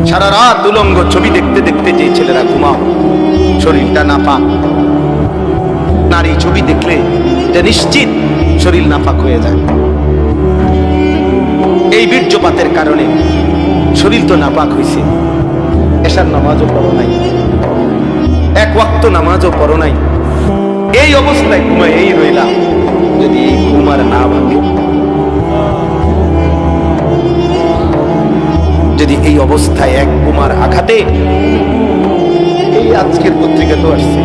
সারা রাত উলঙ্গ ছবি দেখতে দেখতে যে ছেলেরা ঘুমাও, শরীরটা নাপাক। নারী ছবি দেখলে এটা নিশ্চিত শরীর নাপাক হয়ে যায়। এই বীর্যপাতের কারণে শরীর তো নাপাক হয়েছে, এশার নামাজও পড়ো নাই, এক ওয়াক্ত নামাজও পড়ো নাই, এই অবস্থায় ঘুমায় এই রইলা। যদি এই ঘুম আর না ভাঙে, যদি এই অবস্থায় এক ঘুমার আঘাতে, এই আজকের পত্রিকা তো আসছে,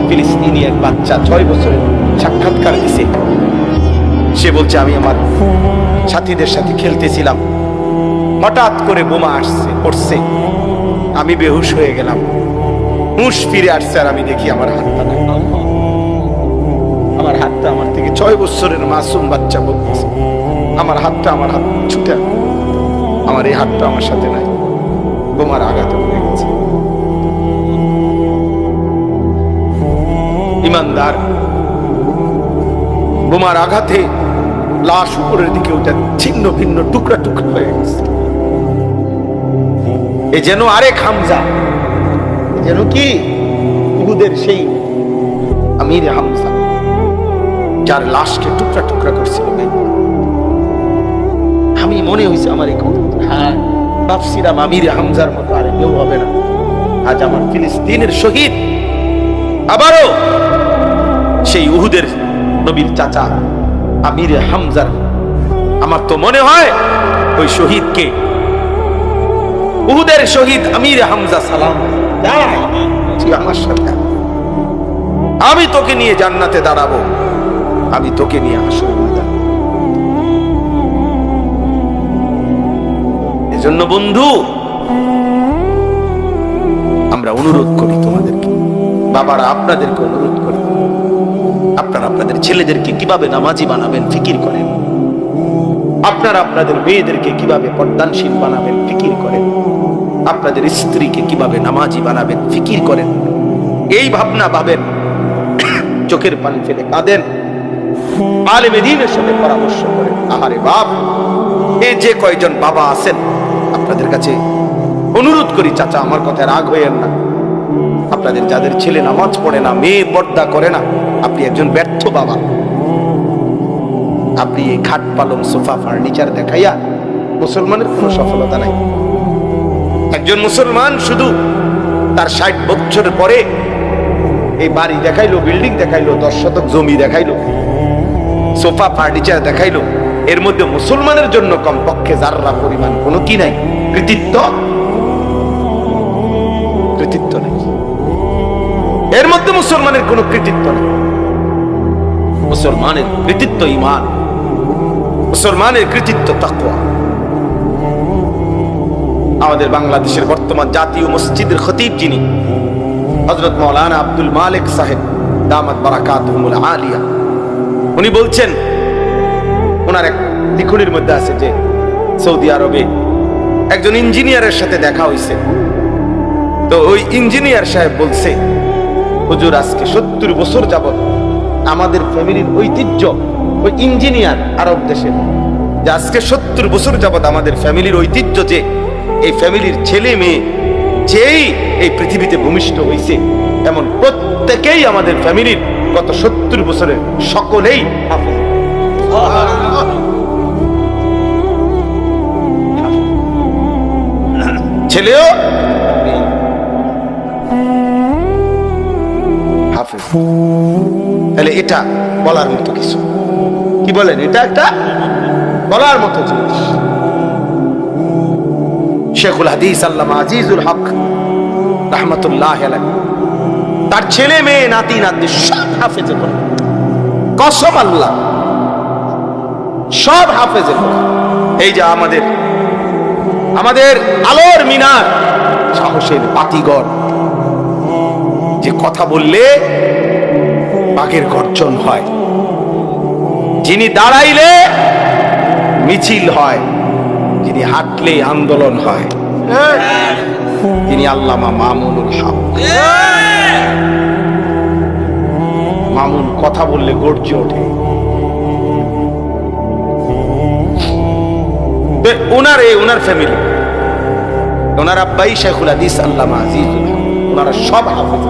ফিলিস্তিনি এক বাচ্চা 6 বছরের সাক্ষাৎকার দিছে। সে বলছে আমি আমার সাথীদের সাথে খেলতেছিলাম, হঠাৎ করে বোমা আসছে পড়ছে, আমি বেহুশ হয়ে গেলাম, হুঁশ ফিরে আসছে আর আমি দেখি আমার হাতটা নাই। আমার হাতটা আমার থেকে 6 বছরের মাসুম বাচ্চা বলতেছে আমার হাতটা, আমার হাত ছুটে, আমার এই হাতটা আমার সাথে নাই, বোমার আঘাতে হয়ে গেছে। ইমানদার, বোমার আঘাতে লাশ উপরের দিকে ওটা ছিন্ন ভিন্ন টুকরা টুকরা হয়ে গেছে। এ যেন আরেক হামজা, যেন কি উহুদের সেই আমির হামজা, যার লাশকে টুকরা টুকরা করছিল। আমি মনে হয়েছে আমার এই কথা, হ্যাঁ ভাবছিলাম আমির হামজার মতো আর কেউ হবে না। আজ আমার ফিলিস্তিনের শহীদ, আবারও সেই উহুদের নবীর চাচা আমির হামজার, আমার তো মনে হয় ওই শহীদকে, উহুদের শহীদ আমির হামজা সালাম আমার সাথে, আমি তোকে নিয়ে জান্নাতে দাঁড়াবো, আমি তোকে নিয়ে আসবো। এজন্য বন্ধু, আমরা অনুরোধ করি তোমাদেরকে, বাবারা আপনাদেরকে অনুরোধ করি, আপনারা আপনাদের ছেলেদেরকে কিভাবে নামাজি বানাবেন ফিকির করেন, আপনারা আপনাদের মেয়েদেরকে কিভাবে পর্দানশীল বানাবেন ফিকির করেন, আপনাদের স্ত্রীকে কিভাবে নামাজি বানাবেন ফিকির করেন। এই ভাবনা ভাবেন, চোখের পানি ফেলে কাঁদেন, আলেমে দ্বীনের সাথে পরামর্শ করেন। আহারে বাপ, এই যে কয়জন বাবা আছেন, আপনাদের কাছে অনুরোধ করি, চাচা আমার কথায় রাগ হইয়েন না, আপনাদের যাদের ছেলে নামাজ পড়ে না, মেয়ে পর্দা করে না, আপনি একজন ব্যর্থ বাবা। আপনি এই খাট পালং সোফা ফার্নিচার দেখাইয়া মুসলমানের কোনো সফলতা নাই। একজন মুসলমান শুধু তার 60 বছর পরে এই বাড়ি দেখাইলো, বিল্ডিং দেখাইলো, 10 শতক জমি দেখাইলো, সোফা ফার্নিচার দেখাইলো, এর মধ্যে মুসলমানের জন্য কমপক্ষে যাররা পরিমাণ কোনো কি নাই, কৃতিত্ব নেই। এর মধ্যে মুসলমানের কোনো কৃতিত্ব নেই। মুসলমানের কৃতিত্ব ঈমান, মুসলমানের কৃতিত্ব তাকওয়া। আমাদের বাংলাদেশের বর্তমান জাতীয় মসজিদের খতিব যিনি, হযরত মাওলানা আব্দুল মালিক সাহেব দামাত বারাকাতুহুল আলিয়া, উনি বলছেন, ওনার এক লিখনির মধ্যে আছে যে সৌদি আরবে একজন ইঞ্জিনিয়ারের সাথে দেখা হয়েছে। তো ওই ইঞ্জিনিয়ার সাহেব বলছে, হুজুর আজকে 70 বছর যাবত আমাদের ফ্যামিলির ঐতিহ্য, ওই ইঞ্জিনিয়ার আরব দেশে, যে আজকে 70 বছর যাবত আমাদের ফ্যামিলির ঐতিহ্য যে এই ফ্যামিলির ছেলে মেয়ে যেই এই পৃথিবীতে ভূমিষ্ঠ হয়েছে, এমন প্রত্যেকেই আমাদের ফ্যামিলির গত 70 বছরের সকলেই হাফেজ। ছেলেও হাফেজ। তাহলে এটা বলার মতো কিছু, কি বলেন, এটা একটা বলার মতো জিনিস। শেখুল হাদিস আল্লামা আজিজুল হক রাহমাতুল্লাহ আলাইহি, তার ছেলে মেয়ে নাতি নাতনি সব হাফেজে কোরআন, কসম আল্লাহ, সব হাফেজে কোরআন। এই যে আমাদের আলোর মিনার, সাহসের বাতিঘর, যে কথা বললে বাঘের গর্জন হয়, যিনি দাঁড়াইলে মিছিল হয়, যিনি হাঁটলে আন্দোলন হয়, তিনি আল্লামা মামুনুল হক। মামুন কথা বললে গর্জে ওঠে। ওনার ফ্যামিলি ওনার আব্বাই শেখুল হাদিস আল্লামা আজিজুল হক, ওনারা সব হাফেজ।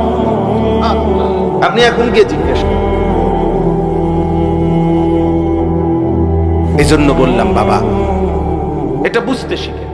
আপনি এখন গিয়ে জিজ্ঞেস করেন। এই জন্য বললাম বাবা, এটা বুঝতে শিখে।